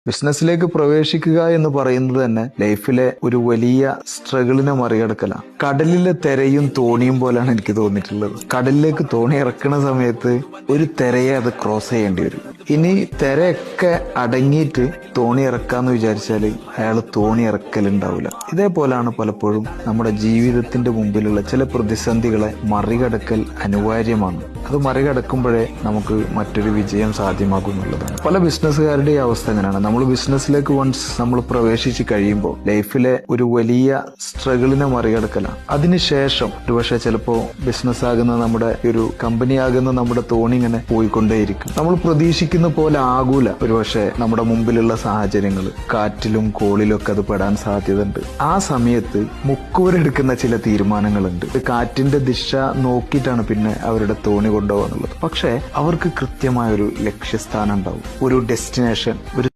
ബിസിനസ്സിലേക്ക് പ്രവേശിക്കുക എന്ന് പറയുന്നത് തന്നെ ലൈഫിലെ ഒരു വലിയ സ്ട്രഗിളിനെ മറികടക്കലാണ്. കടലിലെ തിരയും തോണിയും പോലെയാണ് എനിക്ക് തോന്നിയിട്ടുള്ളത്. കടലിലേക്ക് തോണി ഇറക്കുന്ന സമയത്ത് ഒരു തിരയെ അത് ക്രോസ് ചെയ്യേണ്ടി വരും. ഇനി തിരയൊക്കെ അടങ്ങിയിട്ട് തോണി ഇറക്കാന്ന് വിചാരിച്ചാൽ അയാൾ തോണി ഇറക്കലുണ്ടാവില്ല. ഇതേപോലെയാണ് പലപ്പോഴും നമ്മുടെ ജീവിതത്തിന്റെ മുമ്പിലുള്ള ചില പ്രതിസന്ധികളെ മറികടക്കൽ അനിവാര്യമാണ്. അത് മറികടക്കുമ്പോഴേ നമുക്ക് മറ്റൊരു വിജയം സാധ്യമാകുന്നുള്ളതാണ്. പല ബിസിനസ്സുകാരുടെയും അവസ്ഥ അങ്ങനെയാണ്. നമ്മൾ ബിസിനസ്സിലേക്ക് വൺസ് നമ്മൾ പ്രവേശിച്ച് കഴിയുമ്പോൾ ലൈഫിലെ ഒരു വലിയ സ്ട്രഗിളിനെ മറികടക്കലാണ്. അതിനുശേഷം ഒരുപക്ഷെ ചിലപ്പോൾ ബിസിനസ് ആകുന്ന നമ്മുടെ ഒരു കമ്പനി ആകുന്ന നമ്മുടെ തോണി ഇങ്ങനെ പോയിക്കൊണ്ടേയിരിക്കും. നമ്മൾ പ്രതീക്ഷിക്കുന്ന പോലെ ആകൂല ഒരുപക്ഷെ നമ്മുടെ മുമ്പിലുള്ള സാഹചര്യങ്ങൾ. കാറ്റിലും കോളിലും ഒക്കെ അത് പെടാൻ സാധ്യതയുണ്ട്. ആ സമയത്ത് മുക്കുവരെടുക്കുന്ന ചില തീരുമാനങ്ങളുണ്ട്. കാറ്റിന്റെ ദിശ നോക്കിയിട്ടാണ് പിന്നെ അവരുടെ തോണി കൊണ്ടുപോകുന്നുള്ളത്. പക്ഷെ അവർക്ക് കൃത്യമായ ഒരു ലക്ഷ്യസ്ഥാനം ഉണ്ടാവും, ഒരു ഡെസ്റ്റിനേഷൻ, ഒരു